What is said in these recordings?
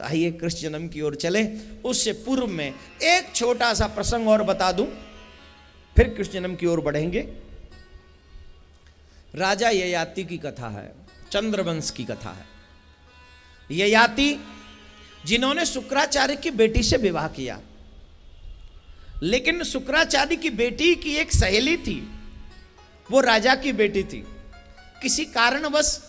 तो आइए कृष्ण जन्म की ओर चले। उससे पूर्व में एक छोटा सा प्रसंग और बता दूं, फिर कृष्ण जन्म की ओर बढ़ेंगे। राजा ययाति की कथा है, चंद्रवंश की कथा है। ययाति जिन्होंने शुक्राचार्य की बेटी से विवाह किया, लेकिन शुक्राचार्य की बेटी की एक सहेली थी, वो राजा की बेटी थी। किसी कारणवश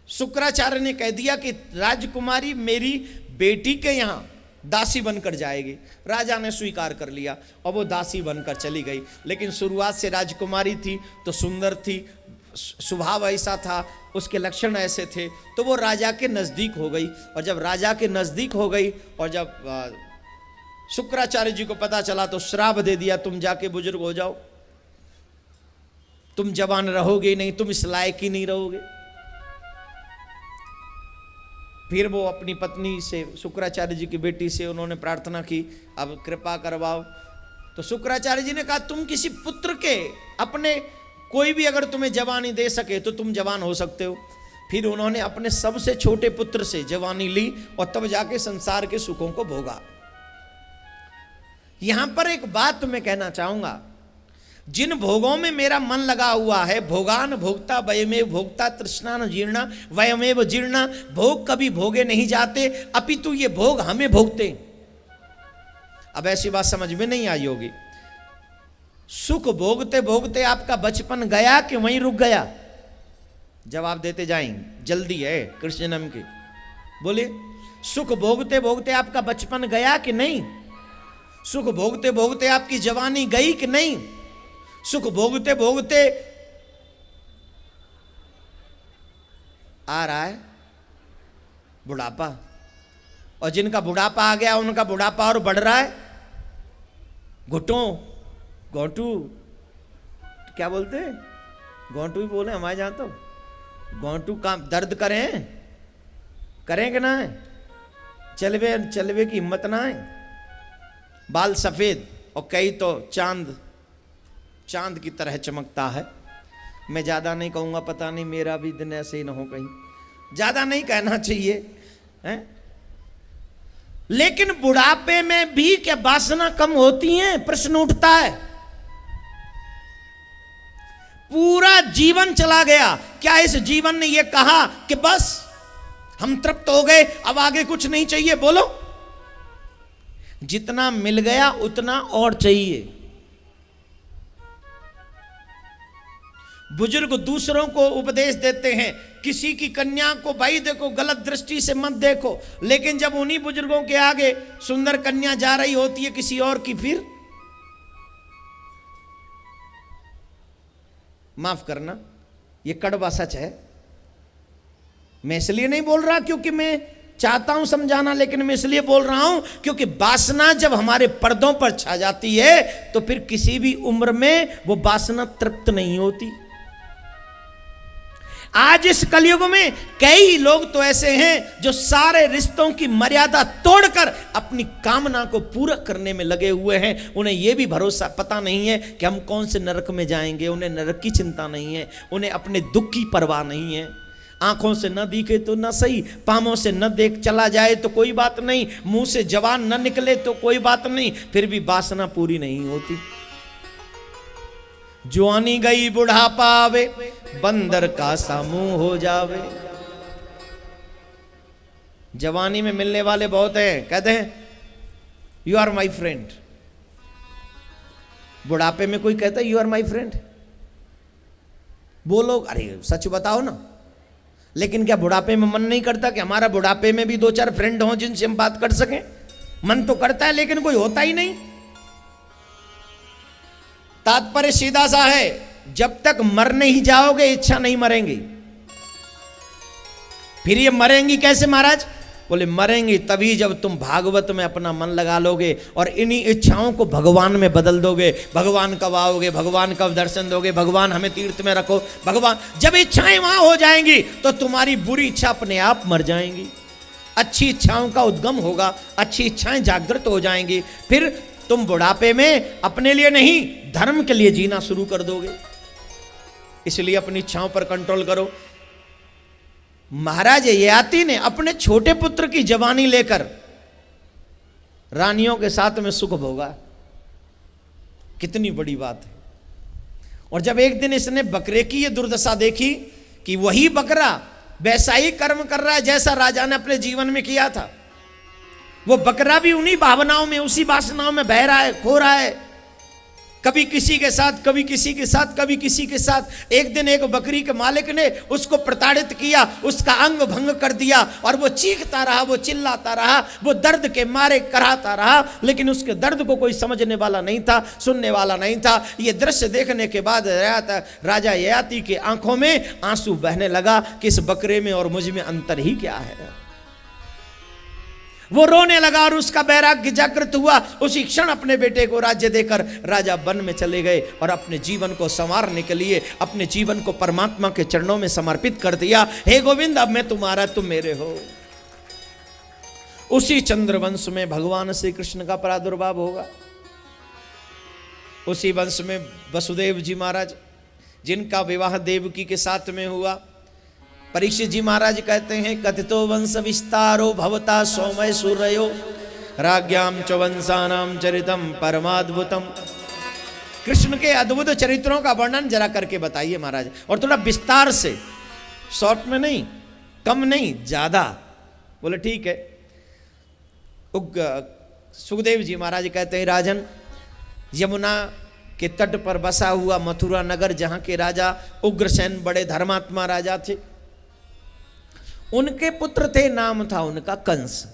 शुक्राचार्य ने कह दिया कि राजकुमारी मेरी बेटी के यहां दासी बनकर जाएगी। राजा ने स्वीकार कर लिया और वो दासी बनकर चली गई। लेकिन शुरुआत से राजकुमारी थी तो सुंदर थी, स्वभाव ऐसा था, उसके लक्षण ऐसे थे, तो वो राजा के नजदीक हो गई। और जब राजा के नजदीक हो गई और जब शुक्राचार्य जी को पता चला तो श्राप दे दिया, तुम जाके बुजुर्ग हो जाओ, तुम जवान रहोगे नहीं, तुम इस लायक ही नहीं रहोगे। फिर वो अपनी पत्नी से, शुक्राचार्य जी की बेटी से उन्होंने प्रार्थना की, अब कृपा करवाओ। तो शुक्राचार्य जी ने कहा तुम किसी पुत्र के, अपने कोई भी अगर तुम्हें जवानी दे सके तो तुम जवान हो सकते हो। फिर उन्होंने अपने सबसे छोटे पुत्र से जवानी ली और तब जाके संसार के सुखों को भोगा। यहां पर एक बात मैं कहना चाहूंगा, जिन भोगों में मेरा मन लगा हुआ है, भोगान भोक्ता वयमेव भोक्ता तृष्णान जीर्णा वयमेव जीर्णा, भोग कभी भोगे नहीं जाते, अपितु ये भोग हमें भोगते। अब ऐसी बात समझ में नहीं आई होगी। सुख भोगते भोगते आपका बचपन गया कि वहीं रुक गया? जवाब देते जाएंगे, जल्दी है कृष्ण जन्म की, बोलिए। सुख भोगते भोगते आपका बचपन गया कि नहीं? सुख भोगते भोगते आपकी जवानी गई कि नहीं? सुख भोगते भोगते आ रहा है बुढ़ापा, और जिनका बुढ़ापा आ गया उनका बुढ़ापा और बढ़ रहा है। घुटों गोंटू, क्या बोलते हैं, गोंटू ही बोले हमारे जहां तो, गोंटू काम दर्द करें कि ना है, चलवे की हिम्मत ना है। बाल सफेद और कई तो चांद की तरह चमकता है। मैं ज्यादा नहीं कहूंगा, पता नहीं मेरा भी दिन ऐसे ही ना हो, कहीं ज्यादा नहीं कहना चाहिए है? लेकिन बुढ़ापे में भी क्या वासना कम होती है? प्रश्न उठता है। पूरा जीवन चला गया, क्या इस जीवन ने यह कहा कि बस हम तृप्त हो गए, अब आगे कुछ नहीं चाहिए? बोलो, जितना मिल गया उतना और चाहिए। बुजुर्ग दूसरों को उपदेश देते हैं, किसी की कन्या को भाई देखो, गलत दृष्टि से मत देखो, लेकिन जब उन्हीं बुजुर्गों के आगे सुंदर कन्या जा रही होती है किसी और की, फिर माफ करना, ये कड़वा सच है। मैं इसलिए नहीं बोल रहा क्योंकि मैं चाहता हूं समझाना, लेकिन मैं इसलिए बोल रहा हूं क्योंकि वासना जब हमारे पर्दों पर छा जाती है तो फिर किसी भी उम्र में वो वासना तृप्त नहीं होती। आज इस कलयुग में कई लोग तो ऐसे हैं जो सारे रिश्तों की मर्यादा तोड़कर अपनी कामना को पूरा करने में लगे हुए हैं। उन्हें यह भी भरोसा पता नहीं है कि हम कौन से नरक में जाएंगे, उन्हें नरक की चिंता नहीं है, उन्हें अपने दुख की परवाह नहीं है। आंखों से न दिखे तो न सही, पांवों से न देख चला जाए तो कोई बात नहीं, मुंह से जवान न निकले तो कोई बात नहीं, फिर भी वासना पूरी नहीं होती। जवानी गई बुढ़ापा आवे, बंदर का सा मुंह हो जावे। जवानी में मिलने वाले बहुत हैं, कहते हैं यू आर माई फ्रेंड। बुढ़ापे में कोई कहता है यू आर माई फ्रेंड? बोलो, अरे सच बताओ ना। लेकिन क्या बुढ़ापे में मन नहीं करता कि हमारा बुढ़ापे में भी दो चार फ्रेंड हों जिनसे हम बात कर सकें? मन तो करता है लेकिन कोई होता ही नहीं। तात्पर्य सीधा सा है, जब तक मर नहीं जाओगे इच्छा नहीं मरेंगी। फिर ये मरेंगी कैसे महाराज? बोले मरेंगी तभी जब तुम भागवत में अपना मन लगा लोगे और इन्हीं इच्छाओं को भगवान में बदल दोगे। भगवान कब आओगे, भगवान कब दर्शन दोगे, भगवान हमें तीर्थ में रखो, भगवान। जब इच्छाएं वहां हो जाएंगी तो तुम्हारी बुरी इच्छा अपने आप मर जाएंगी, अच्छी इच्छाओं का उद्गम होगा, अच्छी इच्छाएं जागृत हो जाएंगी। फिर तुम बुढ़ापे में अपने लिए नहीं धर्म के लिए जीना शुरू कर दोगे। इसलिए अपनी इच्छाओं पर कंट्रोल करो। महाराज ययाति ने अपने छोटे पुत्र की जवानी लेकर रानियों के साथ में सुख भोगा। कितनी बड़ी बात है। और जब एक दिन इसने बकरे की ये दुर्दशा देखी कि वही बकरा वैसा ही कर्म कर रहा है जैसा राजा ने अपने जीवन में किया था, वो बकरा भी उन्हीं भावनाओं में, उसी वासनाओं में बह रहा है, खो रहा है, कभी किसी के साथ, कभी किसी के साथ, कभी किसी के साथ। एक दिन एक बकरी के मालिक ने उसको प्रताड़ित किया, उसका अंग भंग कर दिया और वो चीखता रहा, वो चिल्लाता रहा, वो दर्द के मारे कराता रहा, लेकिन उसके दर्द को कोई समझने वाला नहीं था, सुनने वाला नहीं था। ये दृश्य देखने के बाद राजा ययाति के आंखों में आंसू बहने लगा कि इस बकरे में और मुझ में अंतर ही क्या है। वो रोने लगा और उसका वैराग्य जागृत हुआ। उसी क्षण अपने बेटे को राज्य देकर राजा वन में चले गए और अपने जीवन को संवारने के लिए अपने जीवन को परमात्मा के चरणों में समर्पित कर दिया। हे गोविंद, अब मैं तुम्हारा, तुम मेरे हो। उसी चंद्रवंश में भगवान श्री कृष्ण का प्रादुर्भाव होगा। उसी वंश में वसुदेव जी महाराज, जिनका विवाह देवकी के साथ में हुआ। परीक्षित जी महाराज कहते हैं, कथितो वंश विस्तारो भवता सौमय सूर्यो राज्ञाम च वंशानाम चरितम परमाद्भुतम। कृष्ण के अद्भुत चरित्रों का वर्णन जरा करके बताइए महाराज, और थोड़ा विस्तार से, शॉर्ट में नहीं, कम नहीं, ज्यादा। बोले ठीक है। सुखदेव जी महाराज कहते हैं, राजन, यमुना के तट पर बसा हुआ मथुरा नगर, जहां के राजा उग्रसेन बड़े धर्मात्मा राजा थे, उनके पुत्र थे, नाम था उनका कंस।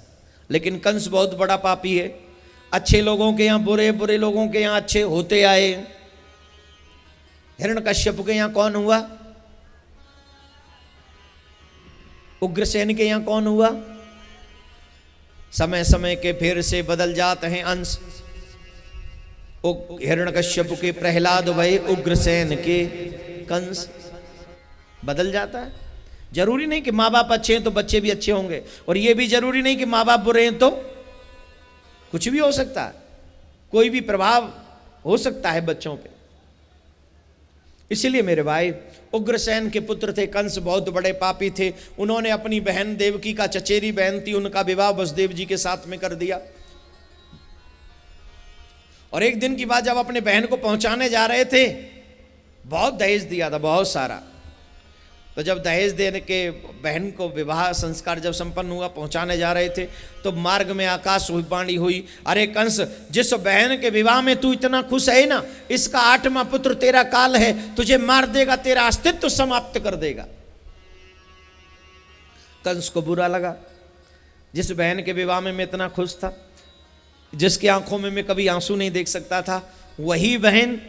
लेकिन कंस बहुत बड़ा पापी है। अच्छे लोगों के यहाँ बुरे, बुरे लोगों के यहाँ अच्छे होते आए। हिरण्यकश्यप के यहाँ कौन हुआ? उग्रसेन के यहाँ कौन हुआ? समय समय के फेर से बदल जाते हैं अंश। हिरण्यकश्यप के प्रहलाद भय, उग्रसेन के कंस, बदल जाता है। जरूरी नहीं कि माँ बाप अच्छे हैं तो बच्चे भी अच्छे होंगे, और ये भी जरूरी नहीं कि माँ बाप बुरे हैं तो कुछ भी हो सकता है, कोई भी प्रभाव हो सकता है बच्चों पे। इसीलिए मेरे भाई, उग्रसेन के पुत्र थे कंस, बहुत बड़े पापी थे। उन्होंने अपनी बहन देवकी का, चचेरी बहन थी, उनका विवाह वसुदेव जी के साथ में कर दिया। और एक दिन की बात, जब अपने बहन को पहुंचाने जा रहे थे, बहुत दहेज दिया था, बहुत सारा। तो जब दहेज देने के बहन को विवाह संस्कार जब संपन्न हुआ, पहुंचाने जा रहे थे, तो मार्ग में आकाशवाणी हुई, अरे कंस, जिस बहन के विवाह में तू इतना खुश है ना, इसका 8वां पुत्र तेरा काल है, तुझे मार देगा, तेरा अस्तित्व समाप्त कर देगा। कंस को बुरा लगा। जिस बहन के विवाह में मैं इतना खुश था, जिसकी आंखों में मैं कभी आंसू नहीं देख सकता था, वही बहन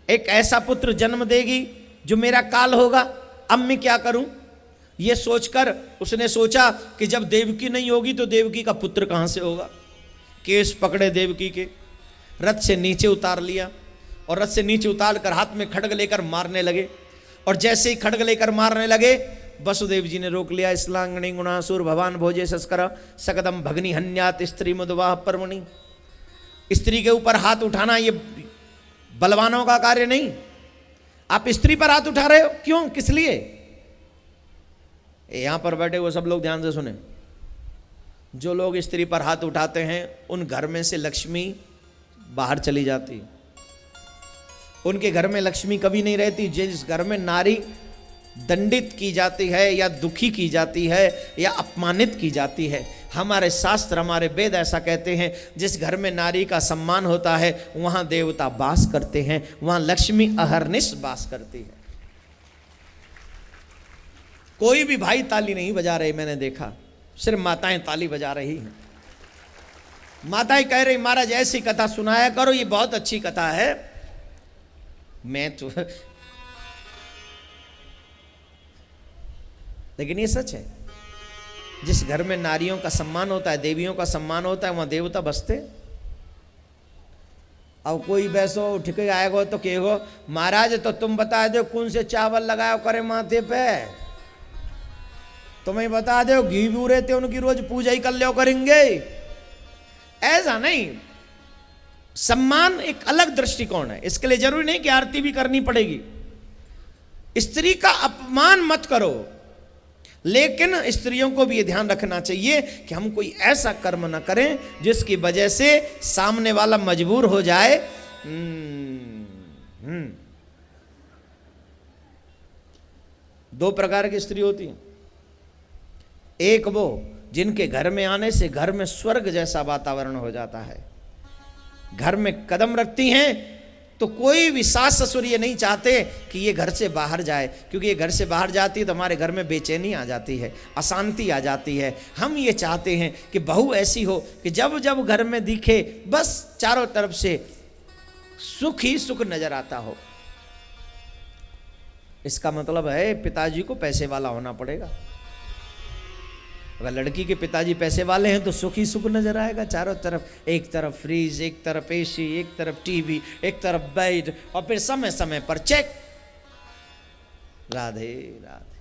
एक ऐसा पुत्र जन्म देगी जो मेरा काल होगा, अब मैं क्या करूं? ये सोचकर उसने सोचा कि जब देवकी नहीं होगी तो देवकी का पुत्र कहां से होगा। केस पकड़े देवकी के, रथ से नीचे उतार लिया, और रथ से नीचे उतार कर हाथ में खड्ग लेकर मारने लगे। और जैसे ही खड्ग लेकर मारने लगे, वसुदेव जी ने रोक लिया। इस्लांगणी गुणासुर भवान भोजे सस्कर सकदम भगनी हन्यात स्त्री मुदवाह परमणि। स्त्री के ऊपर हाथ उठाना ये बलवानों का कार्य नहीं। आप स्त्री पर हाथ उठा रहे हो, क्यों, किस लिए? यहां पर बैठे हुए सब लोग ध्यान से सुने। जो लोग स्त्री पर हाथ उठाते हैं, उन घर में से लक्ष्मी बाहर चली जाती। उनके घर में लक्ष्मी कभी नहीं रहती। जिस घर में नारी दंडित की जाती है, या दुखी की जाती है, या अपमानित की जाती है, हमारे शास्त्र, हमारे वेद ऐसा कहते हैं, जिस घर में नारी का सम्मान होता है, वहां देवता वास करते हैं, वहां लक्ष्मी अहर्निश वास करती है। कोई भी भाई ताली नहीं बजा रहे, मैंने देखा, सिर्फ माताएं ताली बजा रही हैं। माताएं कह रही, महाराज ऐसी कथा सुनाया करो, ये बहुत अच्छी कथा है। मैं तो, लेकिन ये सच है, जिस घर में नारियों का सम्मान होता है, देवियों का सम्मान होता है, वहां देवता बसते। अब कोई बैसो उठ के आएगो तो कहेगो, महाराज तो तुम बता दो कौन से चावल लगाओ करे माथे पे, तुम्हें बता दो घी भी रहते उनकी रोज पूजा ही कर लो करेंगे। ऐसा नहीं, सम्मान एक अलग दृष्टिकोण है। इसके लिए जरूरी नहीं कि आरती भी करनी पड़ेगी। स्त्री का अपमान मत करो। लेकिन स्त्रियों को भी ये ध्यान रखना चाहिए कि हम कोई ऐसा कर्म न करें जिसकी वजह से सामने वाला मजबूर हो जाए। दो प्रकार की स्त्री होती हैं, एक वो जिनके घर में आने से घर में स्वर्ग जैसा वातावरण हो जाता है, घर में कदम रखती हैं तो कोई भी सास ससुर ये नहीं चाहते कि ये घर से बाहर जाए, क्योंकि ये घर से बाहर जाती है तो हमारे घर में बेचैनी आ जाती है, अशांति आ जाती है। हम ये चाहते हैं कि बहू ऐसी हो कि जब जब घर में दिखे बस चारों तरफ से सुख ही सुख नजर आता हो। इसका मतलब है पिताजी को पैसे वाला होना पड़ेगा। अगर लड़की के पिताजी पैसे वाले हैं तो सुख ही सुख नजर आएगा चारों तरफ, एक तरफ फ्रीज, एक तरफ एसी, एक तरफ टीवी, एक तरफ बेड, और फिर समय समय पर चेक। राधे राधे।